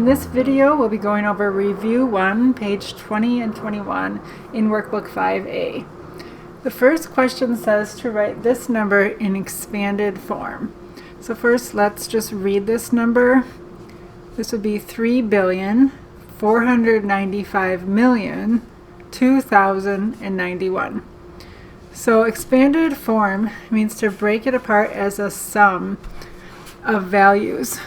this video, we'll be going over Review 1, page 20 and 21 in Workbook 5A. The first question says to write this number in expanded form. So first, let's just read this number. This would be 3,495,002,091. So expanded form means to break it apart as a sum of values.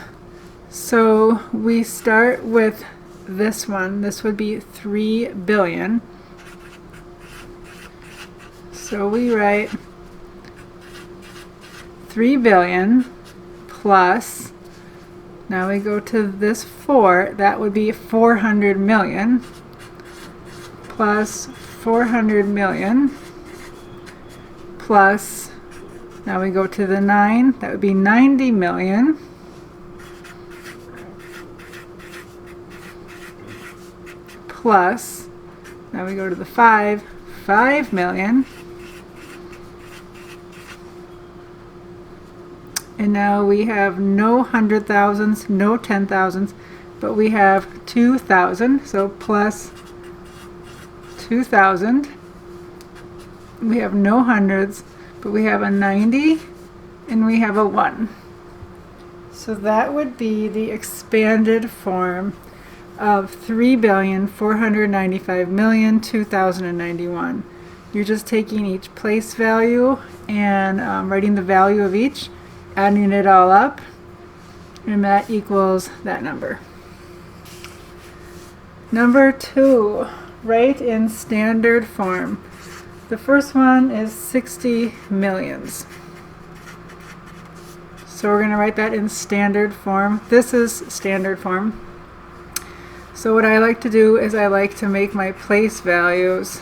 So we start with this one. This would be 3 billion. So we write 3 billion plus, now we go to this 4, that would be 400 million, plus 400 million, plus, now we go to the 9, that would be 90 million, plus, now we go to the 5 million, and now we have no 100,000s, no 10,000s, but we have 2,000, so plus 2,000. We have no hundreds, but we have a 90, and we have a 1. So that would be the expanded form of 3,495,002,091. You're just taking each place value and writing the value of each, adding it all up, and that equals that number. Number 2, write in standard form. The first one is 60 millions. So we're going to write that in standard form. This is standard form. So what I like to do is I like to make my place values,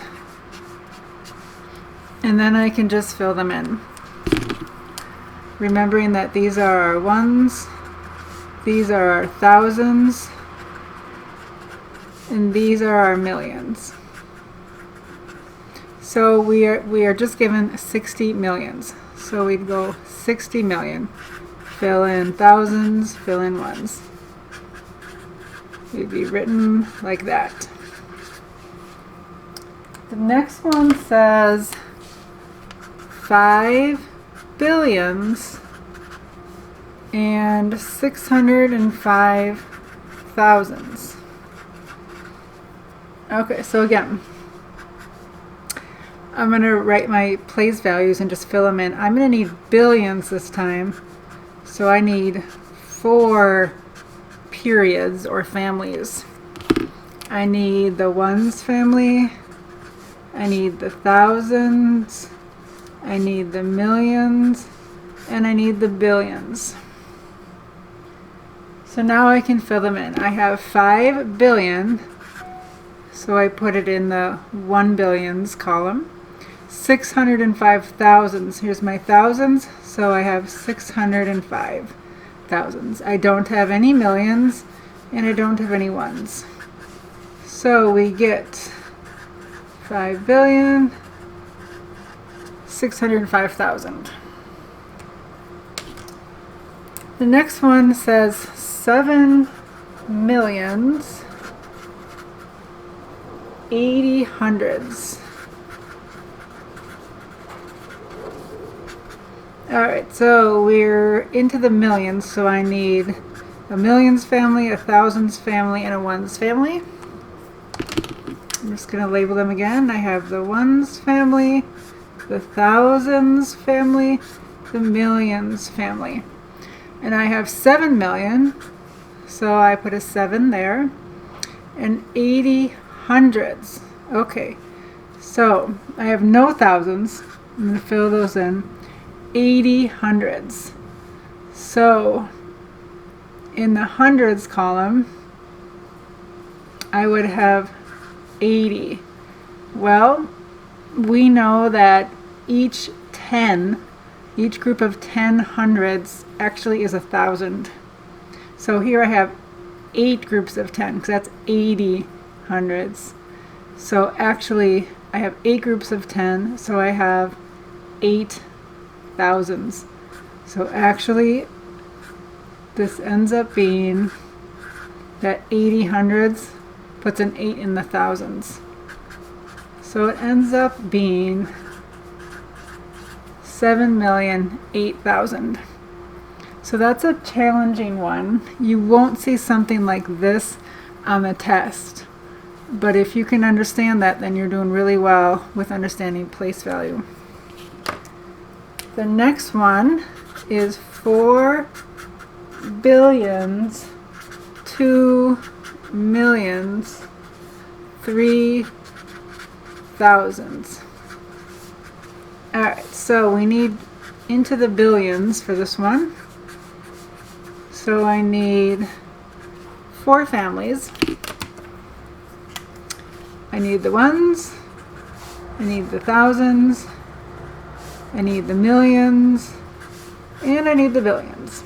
and then I can just fill them in. Remembering that these are our ones, these are our thousands, and these are our millions. So we are just given 60 millions. So we'd go 60 million. Fill in thousands, fill in ones. It'd be written like that. The next one says 5 billions and 605 thousands. Okay, so again, I'm going to write my place values and just fill them in. I'm going to need billions this time, so I need 4 periods or families. I need the ones family, I need the thousands, I need the millions, and I need the billions. So now I can fill them in. I have 5 billion, so I put it in the 1 billions column. 605 thousands, here's my thousands, so I have 605 thousands. I don't have any millions, and I don't have any ones. So we get 5 billion, 605,000. The next one says 7 millions, 80 hundreds. Alright, so we're into the millions, so I need a millions family, a thousands family, and a ones family. I'm just going to label them again. I have the ones family, the thousands family, the millions family. And I have 7 million, so I put a 7 there, and 80 hundreds. Okay, so I have no thousands. I'm going to fill those in. 80 hundreds. So in the hundreds column, I would have 80. Well, we know that each group of 10 hundreds actually is 1,000. So here I have 8 groups of 10, because that's 80 hundreds. So actually I have 8 groups of 10, so I have 8 thousands. So actually this ends up being that 80 hundreds puts an 8 in the thousands. So it ends up being 7,008,000. So that's a challenging one. You won't see something like this on the test. But if you can understand that, then you're doing really well with understanding place value. The next one is 4 billions, 2 millions, 3 thousands. Alright, so we need into the billions for this one. So I need 4 families. I need the ones, I need the thousands, I need the millions, and I need the billions.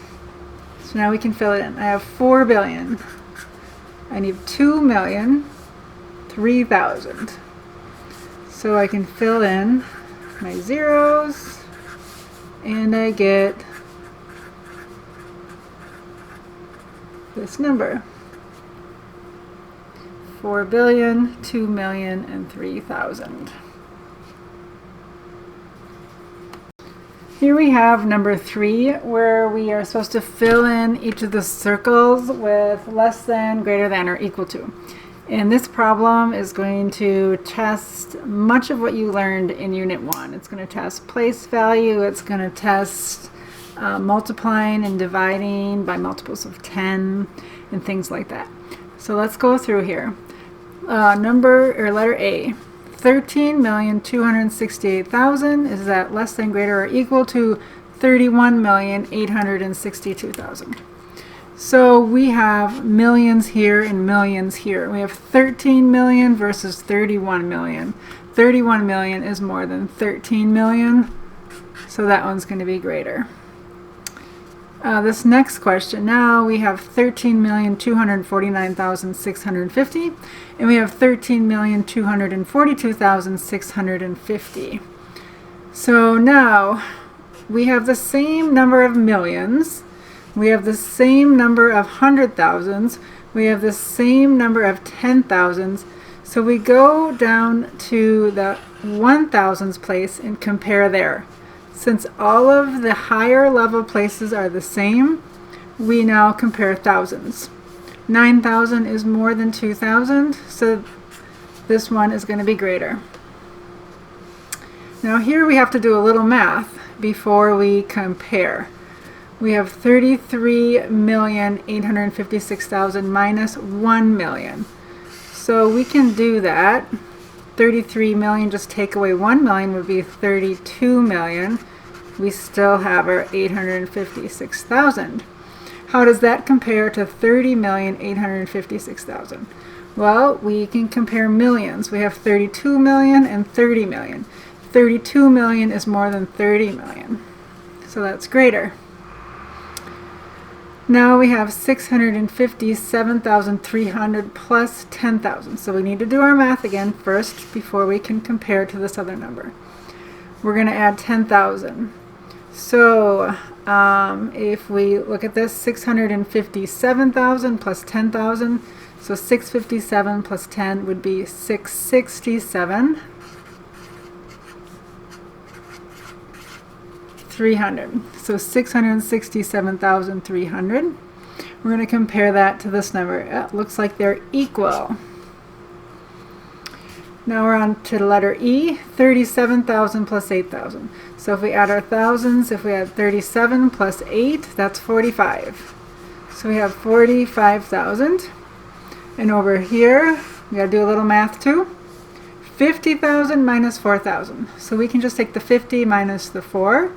So now we can fill it in. I have 4 billion. I need 2 million, 3,000. So I can fill in my zeros, and I get this number. 4 billion, 2 million, and 3,000. Here we have number 3, where we are supposed to fill in each of the circles with less than, greater than, or equal to. And this problem is going to test much of what you learned in Unit 1. It's going to test place value, it's going to test multiplying and dividing by multiples of 10, and things like that. So let's go through here. Letter A, 13,268,000. Is that less than, greater, or equal to 31,862,000? So we have millions here and millions here. We have 13 million versus 31 million. 31 million is more than 13 million, so that one's going to be greater. This next question, now we have 13,249,650, and we have 13,242,650. So now we have the same number of millions, we have the same number of 100,000s, we have the same number of 10,000s, so we go down to the 1,000s place and compare there. Since all of the higher level places are the same, we now compare thousands. 9,000 is more than 2,000, so this one is going to be greater. Now here we have to do a little math before we compare. We have 33,856,000 minus 1 million. So we can do that. 33 million, just take away 1 million would be 32 million. We still have our 856,000. How does that compare to 30,856,000? Well, we can compare millions. We have 32 million and 30 million. 32 million is more than 30 million. So that's greater. Now we have 657,300 plus 10,000. So we need to do our math again first before we can compare to this other number. We're going to add 10,000. So if we look at this, 657,000 plus 10,000, so 657 plus 10 would be 667. 300. So 667,300. We're going to compare that to this number. It looks like they're equal. Now we're on to the letter E, 37,000 plus 8,000. So if we add our thousands, if we add 37 plus 8, that's 45. So we have 45,000. And over here, we got to do a little math too. 50,000 minus 4,000. So we can just take the 50 minus the 4.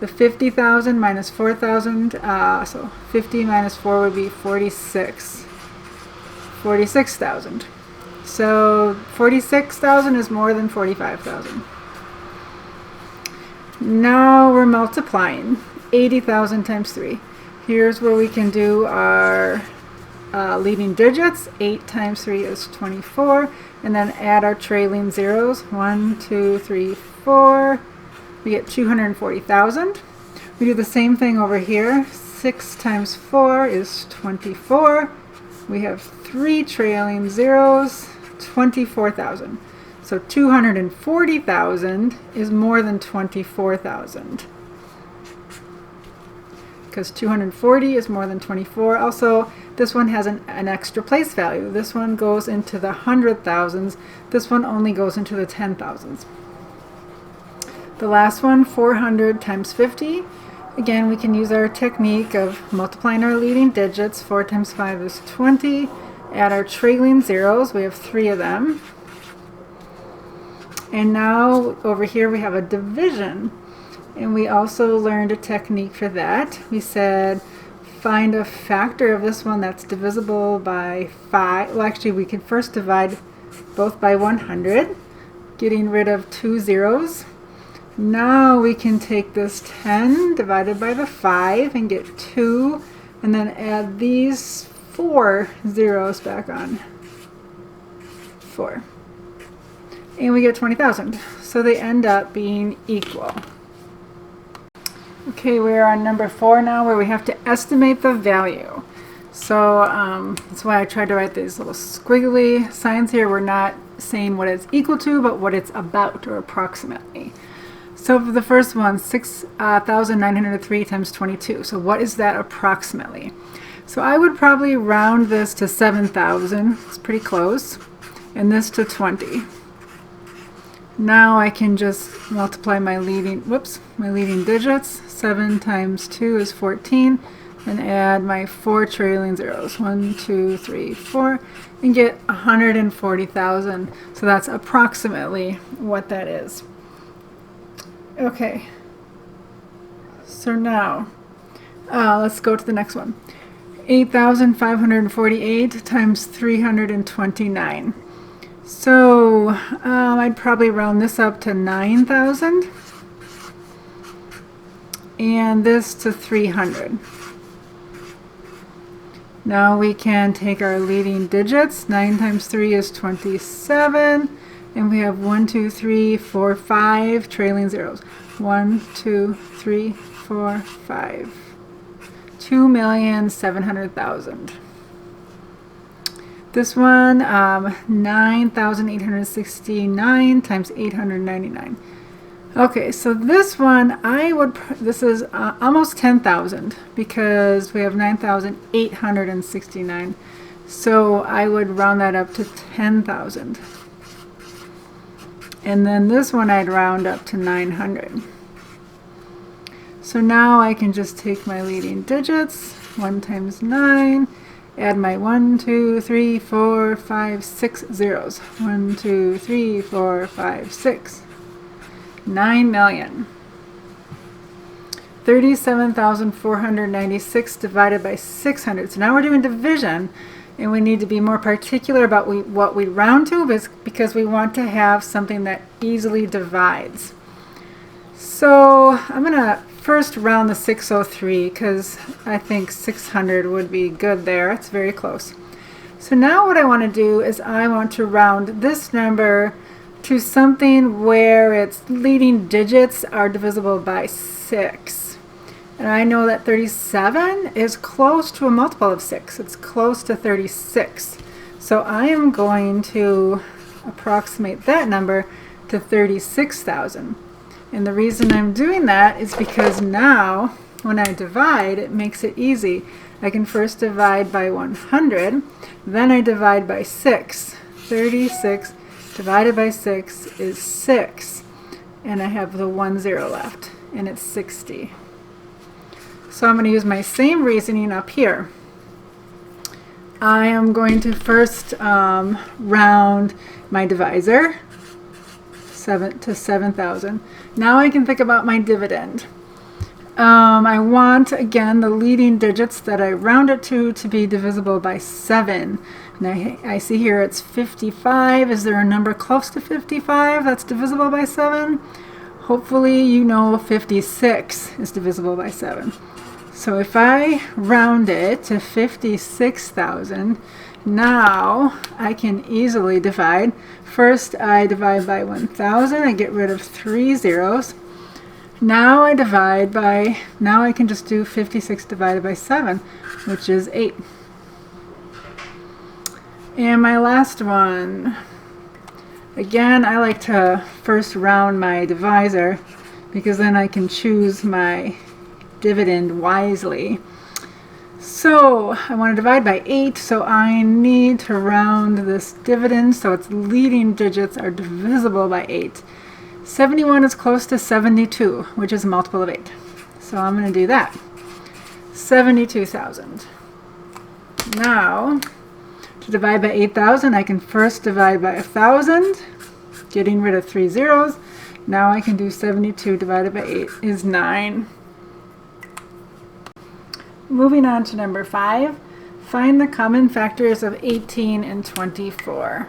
The 50,000 minus 4,000, so 50 minus 4 would be 46. 46,000. So 46,000 is more than 45,000. Now we're multiplying. 80,000 times 3. Here's where we can do our leading digits. 8 times 3 is 24. And then add our trailing zeros. 1, 2, 3, 4. We get 240,000. We do the same thing over here. 6 times 4 is 24. We have 3 trailing zeros, 24,000. So 240,000 is more than 24,000. Because 240 is more than 24. Also, this one has an extra place value. This one goes into the 100,000s. This one only goes into the 10,000s. The last one, 400 times 50. Again, we can use our technique of multiplying our leading digits. 4 times 5 is 20. Add our trailing zeros. We have 3 of them. And now over here we have a division. And we also learned a technique for that. We said find a factor of this one that's divisible by 5. Well, actually, we could first divide both by 100, getting rid of 2 zeros. Now we can take this 10 divided by the 5 and get 2, and then add these 4 zeros back on. 4. And we get 20,000. So they end up being equal. Okay, we're on number 4 now, where we have to estimate the value. So that's why I tried to write these little squiggly signs here. We're not saying what it's equal to, but what it's about, or approximately. So for the first one, 6,903 times 22. So what is that approximately? So I would probably round this to 7,000. It's pretty close. And this to 20. Now I can just multiply my leading digits. 7 times 2 is 14. And add my 4 trailing zeros. 1, 2, 3, 4. And get 140,000. So that's approximately what that is. Okay, so now let's go to the next one. 8,548 times 329. So I'd probably round this up to 9,000 and this to 300. Now we can take our leading digits. 9 times 3 is 27. And we have 1, 2, 3, 4, 5 trailing zeros. 1, 2, 3, 4, 5. 2,700,000. This one, 9,869 times 899. Okay, so this one, this is almost 10,000 because we have 9,869. So I would round that up to 10,000. And then this one I'd round up to 900. So now I can just take my leading digits, 1 times 9, add my 1, 2, 3, 4, 5, 6 zeros. 1, 2, 3, 4, 5, 6. 9 million. 37,496 divided by 600. So now we're doing division. And we need to be more particular about what we round to, because we want to have something that easily divides. So I'm going to first round the 603 because I think 600 would be good there. It's very close. So now what I want to do is I want to round this number to something where its leading digits are divisible by 6. And I know that 37 is close to a multiple of 6. It's close to 36. So I am going to approximate that number to 36,000. And the reason I'm doing that is because now, when I divide, it makes it easy. I can first divide by 100, then I divide by 6. 36 divided by 6 is 6. And I have the 1 0 left, and it's 60. So I'm going to use my same reasoning up here. I am going to first round my divisor to 7,000. Now I can think about my dividend. I want, again, the leading digits that I round it to be divisible by 7. And I see here it's 55. Is there a number close to 55 that's divisible by 7? Hopefully you know 56 is divisible by 7. So if I round it to 56,000, now I can easily divide. First I divide by 1,000. I get rid of 3 zeros. Now I divide by, now I can just do 56 divided by 7, which is 8. And my last one. Again, I like to first round my divisor because then I can choose my dividend wisely. So I want to divide by 8, so I need to round this dividend so its leading digits are divisible by 8. 71 is close to 72, which is a multiple of 8. So I'm going to do that. 72,000. Now, to divide by 8,000, I can first divide by 1,000, getting rid of 3 zeros. Now I can do 72 divided by 8 is 9. Moving on to number 5, find the common factors of 18 and 24.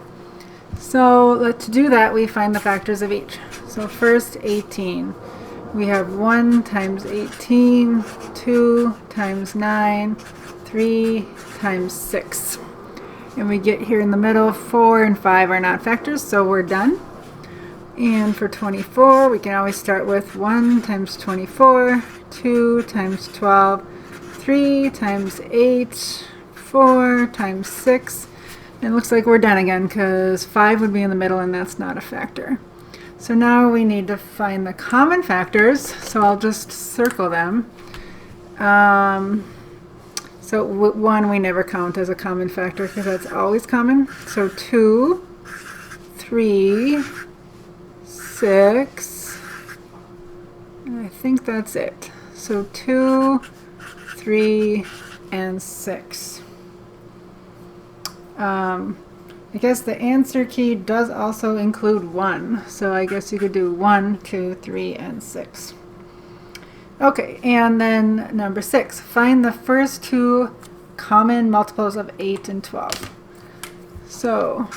So to do that, we find the factors of each. So first 18. We have 1 times 18, 2 times 9, 3 times 6. And we get here in the middle, 4 and 5 are not factors, so we're done. And for 24, we can always start with 1 times 24, 2 times 12, 3 times 8, 4 times 6. And it looks like we're done again because 5 would be in the middle and that's not a factor. So now we need to find the common factors, so I'll just circle them. So 1 we never count as a common factor because that's always common. So 2, 3, 6, and I think that's it. So 2, 3, and 6. I guess the answer key does also include 1, so I guess you could do 1, 2, 3, and 6. Okay, and then number 6, find the first 2 common multiples of 8 and 12. So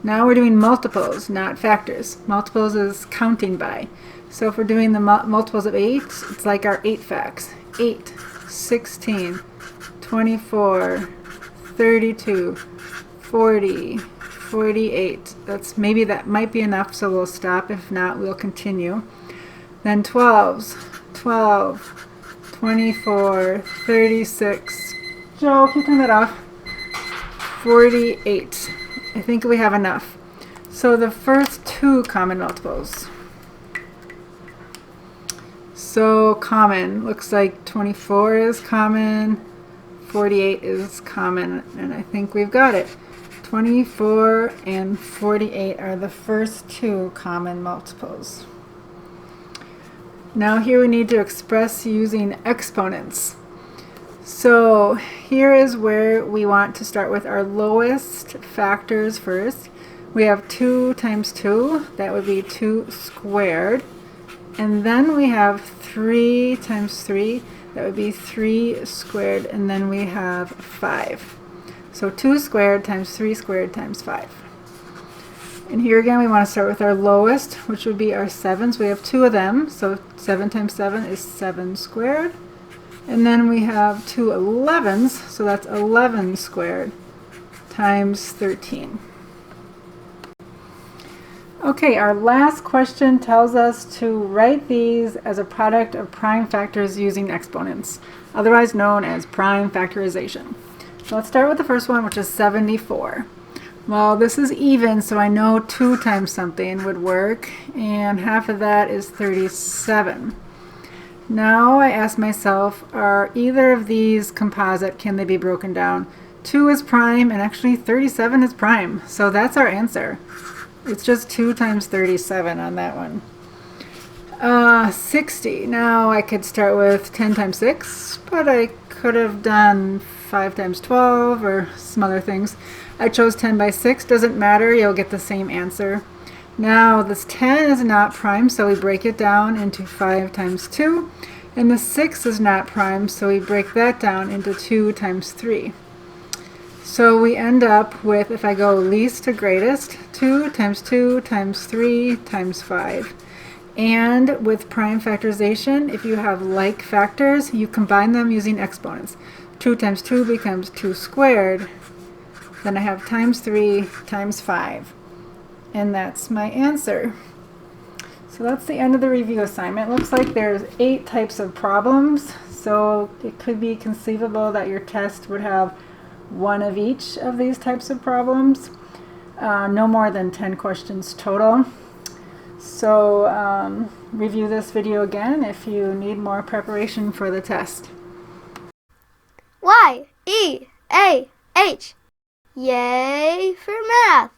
now we're doing multiples, not factors. Multiples is counting by. So if we're doing the multiples of 8, it's like our 8 facts. 8, 16, 24, 32, 40, 48. Maybe that might be enough, so we'll stop. If not, we'll continue. Then 12s, 12, 24, 36. Joe, can you turn that off? 48. I think we have enough. So the first 2 common multiples. So common, looks like 24 is common, 48 is common, and I think we've got it. 24 and 48 are the first 2 common multiples. Now here we need to express using exponents. So here is where we want to start with our lowest factors first. We have 2 times 2, that would be 2 squared. And then we have 3 times 3, that would be 3 squared, and then we have 5. So 2 squared times 3 squared times 5. And here again we want to start with our lowest, which would be our 7s. We have 2 of them, so 7 times 7 is 7 squared. And then we have 2 11s, so that's 11 squared times 13. Okay, our last question tells us to write these as a product of prime factors using exponents, otherwise known as prime factorization. So let's start with the first one, which is 74. Well, this is even, so I know 2 times something would work, and half of that is 37. Now I ask myself, are either of these composite? Can they be broken down? 2 is prime, and actually 37 is prime, so that's our answer. It's just 2 times 37 on that one. 60. Now I could start with 10 times 6, but I could have done 5 times 12 or some other things. I chose 10 by 6. Doesn't matter. You'll get the same answer. Now this 10 is not prime, so we break it down into 5 times 2. And the 6 is not prime, so we break that down into 2 times 3. So we end up with, if I go least to greatest, 2 times 2 times 3 times 5. And with prime factorization, if you have like factors, you combine them using exponents. 2 times 2 becomes 2 squared. Then I have times 3 times 5. And that's my answer. So that's the end of the review assignment. It looks like there's 8 types of problems. So it could be conceivable that your test would have one of each of these types of problems. No more than 10 questions total. So review this video again if you need more preparation for the test. Y-E-A-H. Yay for math!